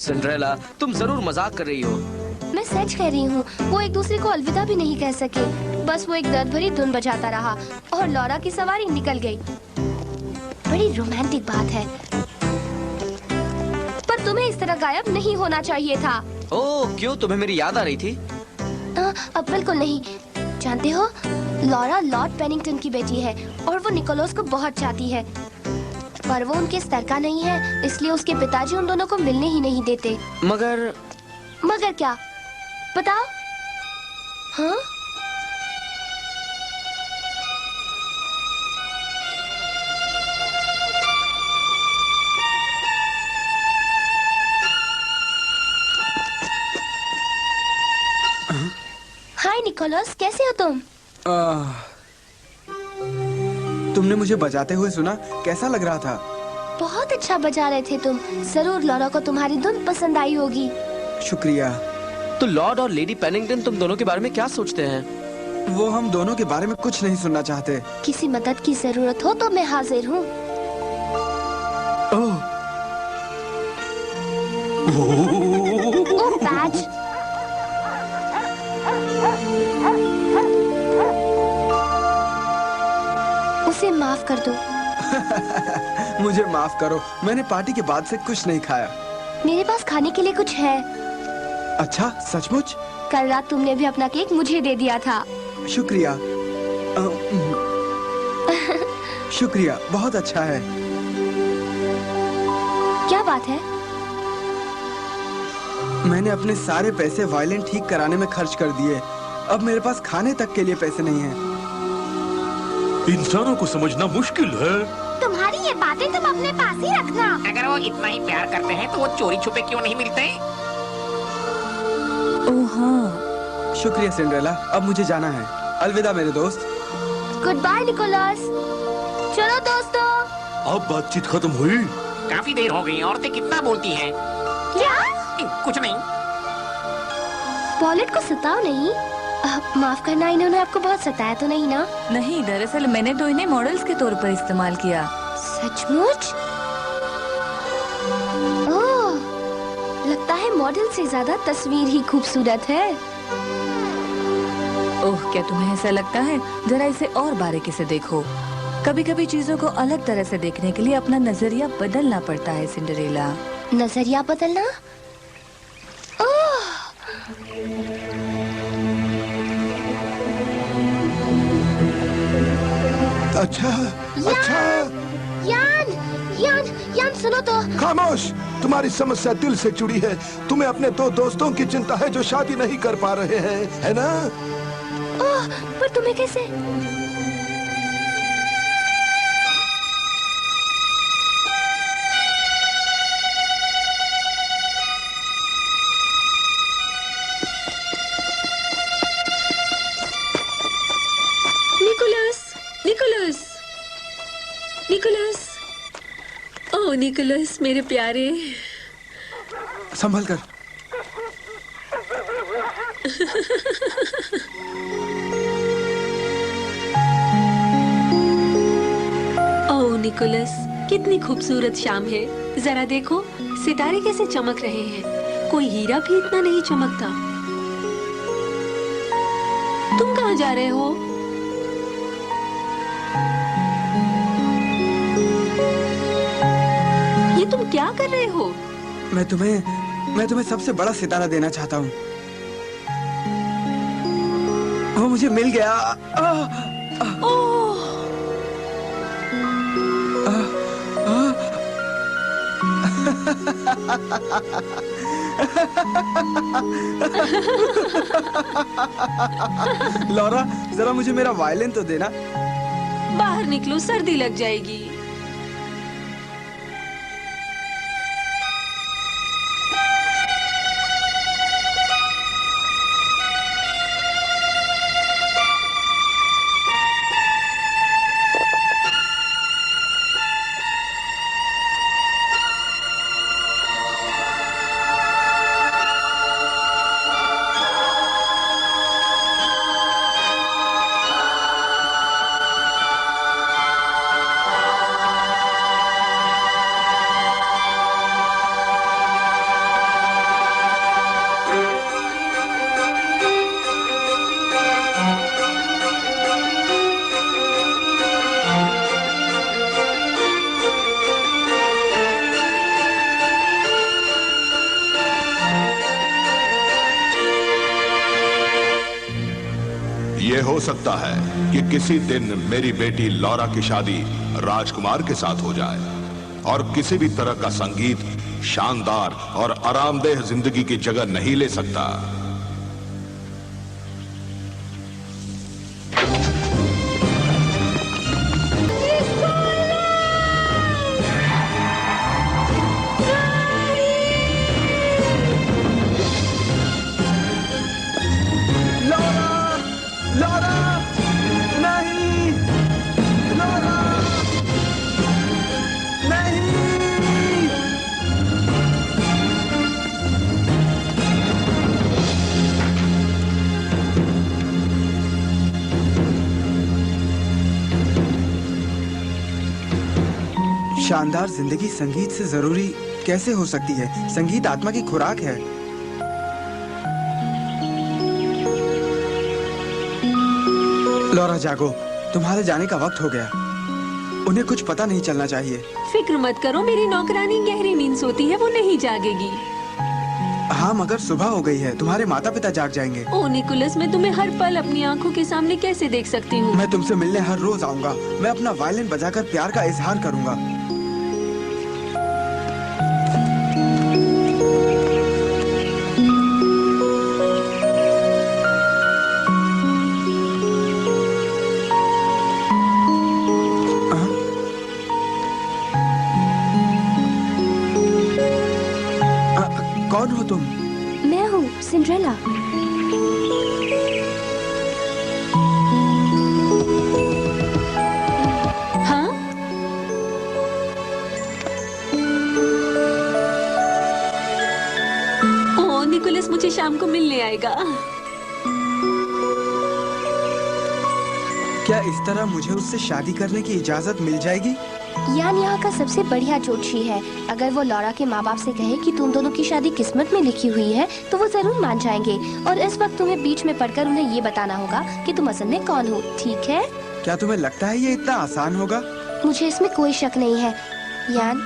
Cinderella, तुम जरूर मजाक कर रही हो। मैं सच कह रही हूँ। वो एक दूसरे को अलविदा भी नहीं कह सके। बस वो एक दर्द भरी धुन बजाता रहा और लॉरा की सवारी निकल गई। बड़ी रोमांटिक बात है, पर तुम्हें इस तरह गायब नहीं होना चाहिए था। ओह, क्यों? तुम्हें मेरी याद आ रही थी? अब बिल्कुल नहीं। जानते हो, लॉरा लॉर्ड पेनिंगटन की बेटी है और वो निकोलस को बहुत चाहती है, पर वो उनके स्तर का नहीं है, इसलिए उसके पिताजी उन दोनों को मिलने ही नहीं देते। मगर क्या? बताओ। हाँ? हाय निकोलस, कैसे हो तुम? तुमने मुझे बजाते हुए सुना? कैसा लग रहा था? बहुत अच्छा बजा रहे थे तुम। जरूर लॉरा को तुम्हारी धुन पसंद आई होगी। शुक्रिया। तो लॉर्ड और लेडी पेनिंगटन तुम दोनों के बारे में क्या सोचते हैं? वो हम दोनों के बारे में कुछ नहीं सुनना चाहते। किसी मदद की जरूरत हो तो मैं हाजिर हूँ। ओह, ओह बैज। उसे माफ कर दो। मुझे माफ करो, मैंने पार्टी के बाद से कुछ नहीं खाया। मेरे पास खाने के लिए कुछ है। अच्छा, सचमुच? कल रात तुमने भी अपना केक मुझे दे दिया था। शुक्रिया। शुक्रिया, बहुत अच्छा है। क्या बात है? मैंने अपने सारे पैसे वायलिन ठीक कराने में खर्च कर दिए। अब मेरे पास खाने तक के लिए पैसे नहीं हैं। इंसानों को समझना मुश्किल है। तुम्हारी ये बातें तुम अपने पास ही रखना। अगर वो इतना ही प्यार करते हैं तो वो चोरी छुपे क्यों नहीं मिलते? ओह हाँ। शुक्रिया सिंड्रेला, अब मुझे जाना है। अलविदा मेरे दोस्त। Goodbye Nicholas. चलो दोस्तों। अब बातचीत खत्म हुई? काफी देर हो गई। औरतें कितना बोलती हैं। क्या? कुछ नहीं। पॉलेट को सताओ नहीं। माफ करना, इन्होंने आपको बहुत सताया तो नहीं ना? नहीं, दरअसल मैंने तो इन्हें मॉडल्स के तौर पर इस्तेमाल किया। सचमुच? ओह, लगता है मॉडल से ज्यादा तस्वीर ही खूबसूरत है। ओह, क्या तुम्हें ऐसा लगता है? जरा इसे और बारीकी से देखो। कभी कभी चीजों को अलग तरह से देखने के लिए अपना नजरिया बदलना पड़ता है सिंड्रेला। नजरिया बदलना? अच्छा अच्छा। यान सुनो तो। खामोश, तुम्हारी समस्या दिल से जुड़ी है। तुम्हें अपने दो दोस्तों की चिंता है जो शादी नहीं कर पा रहे हैं, है ना? ओह, पर तुम्हें कैसे? ओह निकोलस, मेरे प्यारे। संभल कर। ओह निकोलस, कितनी खूबसूरत शाम है। जरा देखो, सितारे कैसे चमक रहे हैं। कोई हीरा भी इतना नहीं चमकता। तुम कहाँ जा रहे हो? ये तुम क्या कर रहे हो? मैं तुम्हें सबसे बड़ा सितारा देना चाहता हूँ। वो मुझे मिल गया। ओह, लॉरा, जरा मुझे मेरा वायलिन तो देना। बाहर निकलो, सर्दी लग जाएगी। ये हो सकता है कि किसी दिन मेरी बेटी लौरा की शादी राजकुमार के साथ हो जाए और किसी भी तरह का संगीत शानदार और आरामदेह जिंदगी की जगह नहीं ले सकता। लौरा नहीं, लौरा नहीं। शानदार जिंदगी संगीत से जरूरी कैसे हो सकती है? संगीत आत्मा की खुराक है। लौरा जागो, तुम्हारे जाने का वक्त हो गया। उन्हें कुछ पता नहीं चलना चाहिए। फिक्र मत करो, मेरी नौकरानी गहरी नींद सोती है, वो नहीं जागेगी। हाँ, मगर सुबह हो गई है, तुम्हारे माता पिता जाग जाएंगे। ओ निकोलस, मैं तुम्हें हर पल अपनी आंखों के सामने कैसे देख सकती हूँ? मैं तुमसे मिलने हर रोज आऊंगा। मैं अपना वायलिन बजाकर प्यार का इजहार करूंगा। कौन हो तुम? मैं हूँ सिंड्रेला। हाँ? ओ निकोलस मुझे शाम को मिलने आएगा। क्या इस तरह मुझे उससे शादी करने की इजाजत मिल जाएगी? यान यहाँ का सबसे बढ़िया जोशी है। अगर वो लौरा के माँ बाप से कहे कि तुम दोनों की शादी किस्मत में लिखी हुई है तो वो जरूर मान जाएंगे। और इस वक्त तुम्हें बीच में पढ़कर उन्हें ये बताना होगा कि तुम असल में कौन हो, ठीक है? क्या तुम्हें लगता है ये इतना आसान होगा? मुझे इसमें कोई शक नहीं है। यान,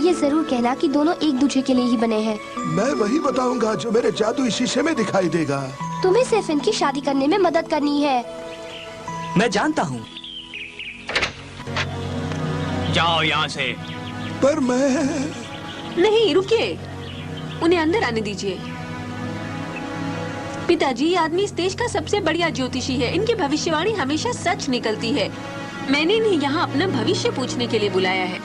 ये जरूर कहना कि दोनों एक दूसरे के लिए ही बने हैं। मैं वही बताऊंगा जो मेरे जादुई शीशे में दिखाई देगा। तुम्हें सिर्फ इनकी शादी करने में मदद करनी है। मैं जानता हूँ। जाओ यहाँ से। पर मैं नहीं, रुकिए, उन्हें अंदर आने दीजिए। पिताजी, ये आदमी इस देश का सबसे बढ़िया ज्योतिषी है। इनकी भविष्यवाणी हमेशा सच निकलती है। मैंने इन्हें यहाँ अपना भविष्य पूछने के लिए बुलाया है।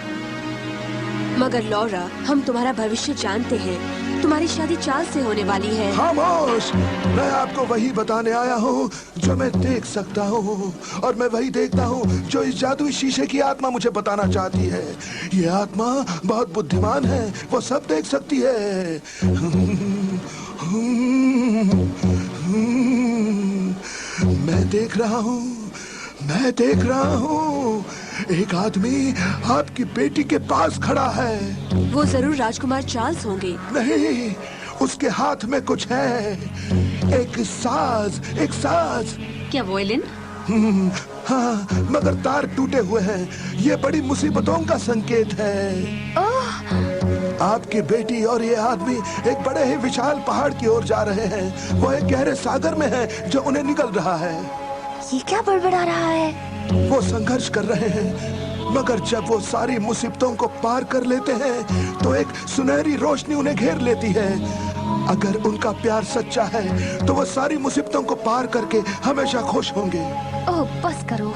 मगर लौरा, हम तुम्हारा भविष्य जानते हैं। तुम्हारी शादी चार्ल्स से होने वाली है। खामोश! मैं आपको वही बताने आया हूँ जो मैं देख सकता हूँ, और मैं वही देखता हूँ जो इस जादुई शीशे की आत्मा मुझे बताना चाहती है। ये आत्मा बहुत बुद्धिमान है, वो सब देख सकती है। मैं देख रहा हूँ, मैं देख रहा हूँ। एक आदमी आपकी बेटी के पास खड़ा है। वो जरूर राजकुमार चार्ल्स होंगे। नहीं, उसके हाथ में कुछ है। एक साज, एक साज। क्या वॉयलिन? हाँ, मगर तार टूटे हुए हैं। ये बड़ी मुसीबतों का संकेत है। आपकी बेटी और ये आदमी एक बड़े ही विशाल पहाड़ की ओर जा रहे हैं। वो एक गहरे सागर में है जो उन्हें निकल रहा है। ये क्या बड़बड़ा रहा है? वो संघर्ष कर रहे हैं, मगर जब वो सारी मुसीबतों को पार कर लेते हैं तो एक सुनहरी रोशनी उन्हें घेर लेती है। अगर उनका प्यार सच्चा है तो वो सारी मुसीबतों को पार करके हमेशा खुश होंगे। ओह, बस करो।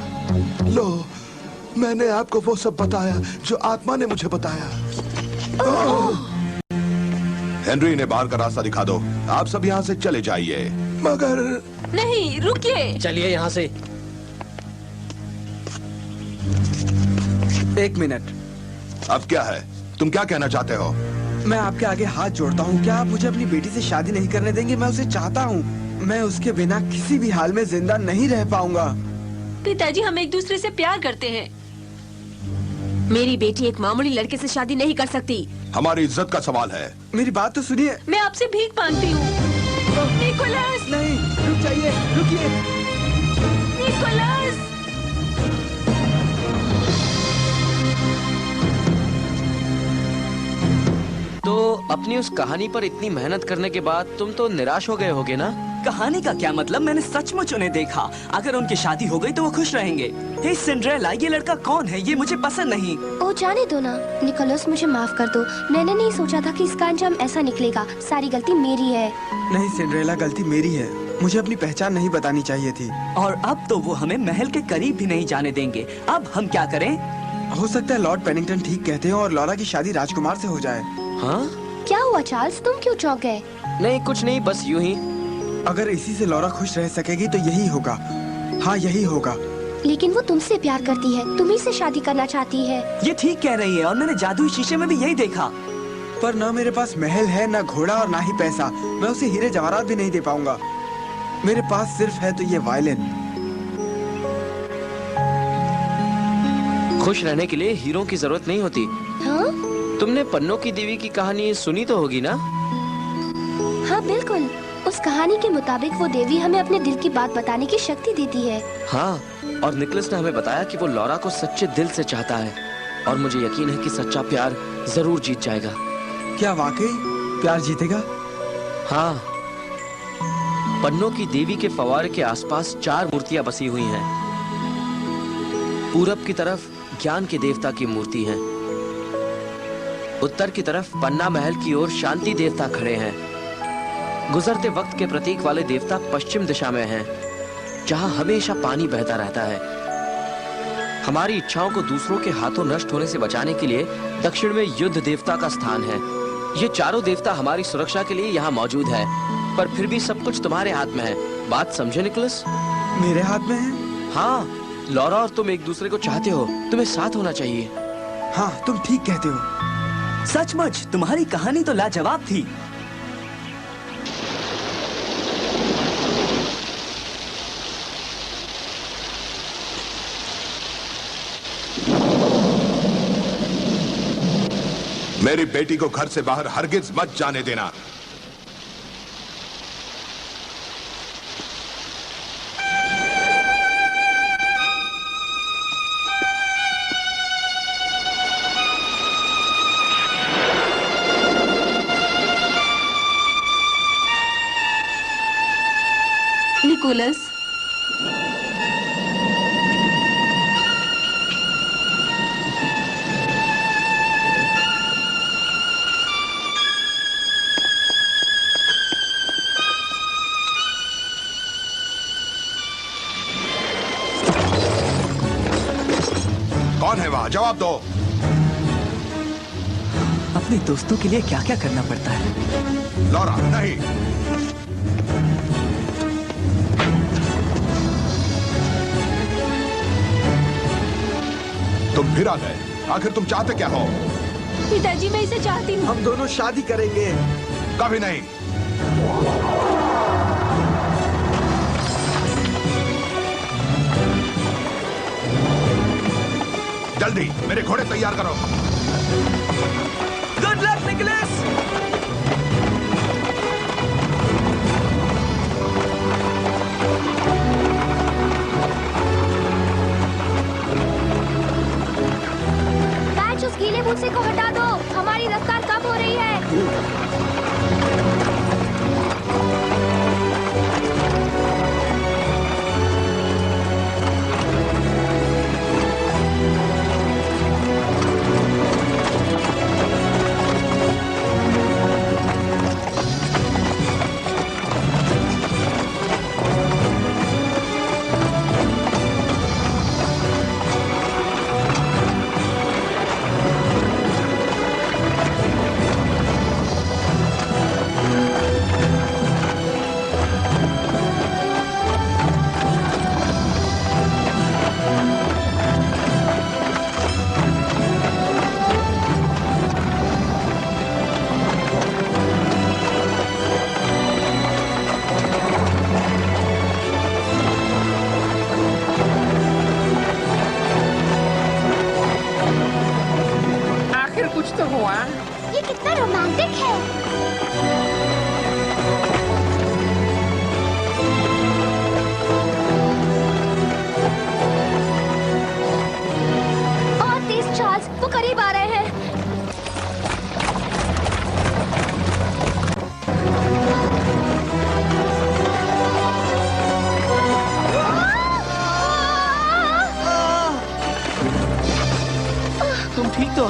लो, मैंने आपको वो सब बताया जो आत्मा ने मुझे बताया। हेनरी ने बाहर का रास्ता दिखा दो। आप सब यहाँ से चले जाइए। मगर नहीं, रुकिए। चलिए यहाँ से। एक मिनट। अब क्या है? तुम क्या कहना चाहते हो? मैं आपके आगे हाथ जोड़ता हूँ। क्या आप मुझे अपनी बेटी से शादी नहीं करने देंगे? मैं उसे चाहता हूँ। मैं उसके बिना किसी भी हाल में जिंदा नहीं रह पाऊंगा। पिताजी, हम एक दूसरे से प्यार करते हैं। मेरी बेटी एक मामूली लड़के से शादी नहीं कर सकती। हमारी इज्जत का सवाल है। मेरी बात तो सुनिए। मैं आपसे भीख मांगती हूँ। निकोलस! नहीं, रुक जाइए, रुकिए। निकोलस! तो अपनी उस कहानी पर इतनी मेहनत करने के बाद तुम तो निराश हो गए होगे ना? कहानी का क्या मतलब? मैंने सचमुच उन्हें देखा। अगर उनकी शादी हो गई तो वो खुश रहेंगे। हे सिंड्रेला, ये लड़का कौन है? ये मुझे पसंद नहीं। ओ जाने दो ना निकोलस, मुझे माफ कर दो। मैंने नहीं सोचा था कि इसका अंजाम ऐसा निकलेगा। सारी गलती मेरी है। नहीं सिंड्रेला, गलती मेरी है। मुझे अपनी पहचान नहीं बतानी चाहिए थी। और अब तो वो हमें महल के करीब भी नहीं जाने देंगे। अब हम क्या करें? हो सकता है लॉर्ड पेनिंगटन ठीक कहते हैं और लॉरा की शादी राजकुमार से हो जाए। हाँ? क्या हुआ चार्ल्स, तुम क्यों चौंक गए? नहीं कुछ नहीं, बस यूं ही। अगर इसी से लॉरा खुश रह सकेगी तो यही होगा। हाँ यही होगा। लेकिन वो तुमसे प्यार करती है, तुम्ही से शादी करना चाहती है। ये ठीक कह रही है और मैंने जादुई शीशे में भी यही देखा। पर ना मेरे पास महल है, ना घोड़ा और ना ही पैसा। मैं उसे हीरे जवाहरात भी नहीं दे पाऊंगा। मेरे पास सिर्फ है तो ये वायलिन। खुश रहने के लिए हीरो की जरूरत नहीं होती। हाँ? तुमने पन्नों की देवी की कहानी सुनी तो होगी ना? हाँ बिल्कुल। उस कहानी के मुताबिक वो देवी हमें अपने दिल की बात बताने की शक्ति देती है। हाँ, और निकोलस ने हमें बताया कि वो लॉरा को सच्चे दिल से चाहता है और मुझे यकीन है कि सच्चा प्यार जरूर जीत जाएगा। क्या वाकई प्यार जीतेगा? हाँ, पन्नों की देवी के फव्वारे के आसपास 4 मूर्तियां बसी हुई हैं। पूरब की तरफ ज्ञान के देवता की मूर्ति है, उत्तर की तरफ पन्ना महल की ओर शांति देवता खड़े हैं, गुजरते वक्त के प्रतीक वाले देवता पश्चिम दिशा में हैं, जहां हमेशा पानी बहता रहता है। हमारी इच्छाओं को दूसरों के हाथों नष्ट होने से बचाने के लिए दक्षिण में युद्ध देवता का स्थान है। ये चारों देवता हमारी सुरक्षा के लिए यहाँ मौजूद है, पर फिर भी सब कुछ तुम्हारे हाथ में है। बात समझे निकोलस? मेरे हाथ में है? हाँ, लॉरा और तुम एक दूसरे को चाहते हो, तुम्हें साथ होना चाहिए। हाँ तुम ठीक कहते हो। सचमुच तुम्हारी कहानी तो लाजवाब थी। मेरी बेटी को घर से बाहर हरगिज मत जाने देना। निकोलस, कौन है वहां? जवाब दो। अपने दोस्तों के लिए क्या क्या करना पड़ता है। लॉरा नहीं। तुम फिर आ गए। आखिर तुम चाहते क्या हो? पिताजी मैं इसे चाहती हूँ। हम दोनों शादी करेंगे। कभी नहीं। जल्दी मेरे घोड़े तैयार करो। Good luck Nicholas. पैच, उस गीले भूसे को हटा दो, हमारी रफ्तार कम हो रही है।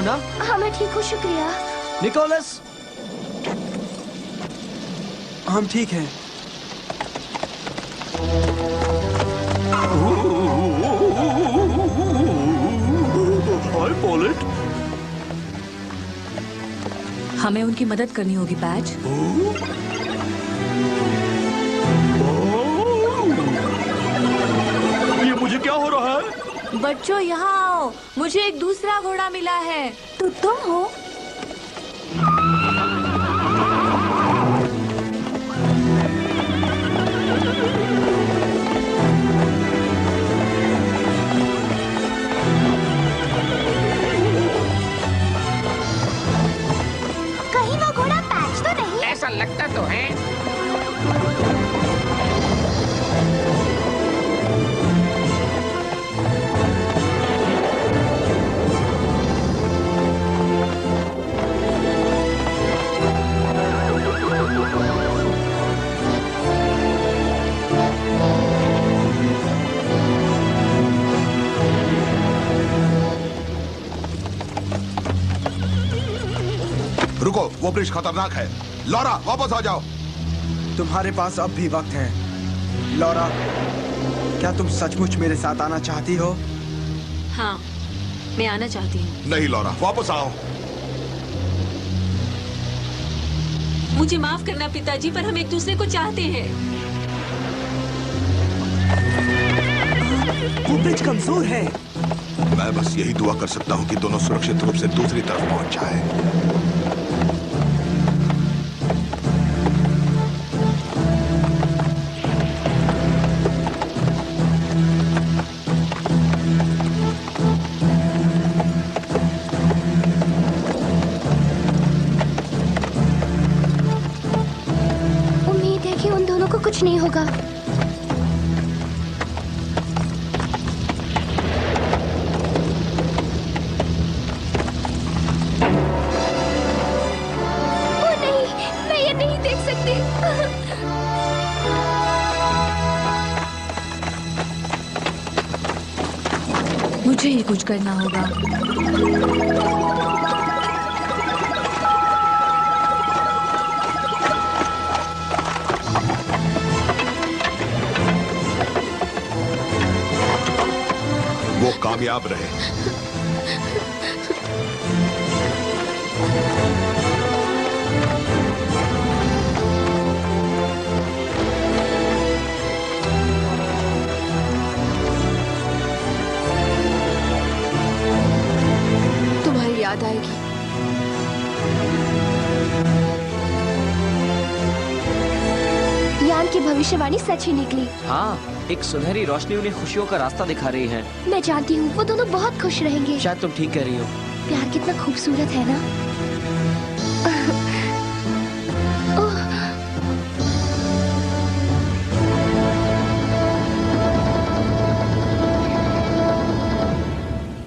ना? हाँ मैं ठीक हूँ, शुक्रिया। निकोलस, हम ठीक हैं। हाय पॉलेट। हमें उनकी मदद करनी होगी पैच। ये मुझे क्या हो रहा है? बच्चों यहाँ आओ, मुझे एक दूसरा घोड़ा मिला है। तो तुम हो? कहीं वो घोड़ा पैच तो नहीं? ऐसा लगता तो है। रुको, वो ब्रिज खतरनाक है। लॉरा, वापस आ जाओ। तुम्हारे पास अब भी वक्त है। लॉरा, क्या तुम सचमुच मेरे साथ आना चाहती हो? हाँ, मैं आना चाहती हूँ। नहीं लॉरा, वापस आओ। मुझे माफ करना पिताजी, पर हम एक दूसरे को चाहते हैं। वो ब्रिज कमजोर है। मैं बस यही दुआ कर सकता हूँ कि दोनों सुरक्षित रूप से दूसरी तरफ पहुंच जाए। उम्मीद है कि उन दोनों को कुछ नहीं होगा। ओ नहीं, मैं ये नहीं देख सकती। मुझे ही कुछ करना होगा। वो कामयाब रहे। तुम्हारी याद आएगी। यान की भविष्यवाणी सच ही निकली। हाँ, एक सुनहरी रोशनी उन्हें खुशियों का रास्ता दिखा रही है। मैं जानती हूँ वो दोनों बहुत खुश रहेंगे। शायद तुम ठीक कह रही हो। प्यार कितना खूबसूरत है ना। ओह,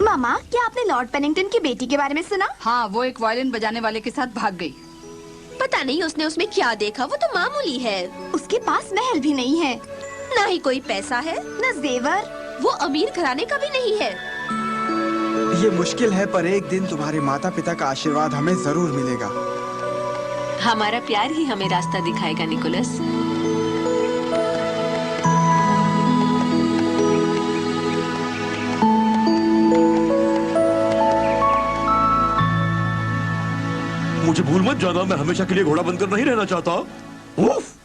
मामा, क्या आपने लॉर्ड पेनिंगटन की बेटी के बारे में सुना? हाँ, वो एक वायलिन बजाने वाले के साथ भाग गई। पता नहीं उसने उसमें क्या देखा, वो तो मामूली है। उसके पास महल भी नहीं है, ना ही कोई पैसा है, न जेवर। वो अमीर घराने का भी नहीं है। ये मुश्किल है, पर एक दिन तुम्हारे माता पिता का आशीर्वाद हमें जरूर मिलेगा। हमारा प्यार ही हमें रास्ता दिखाएगा निकोलस। मुझे भूल मत जाना, मैं हमेशा के लिए घोड़ा बनकर नहीं रहना चाहता। उफ!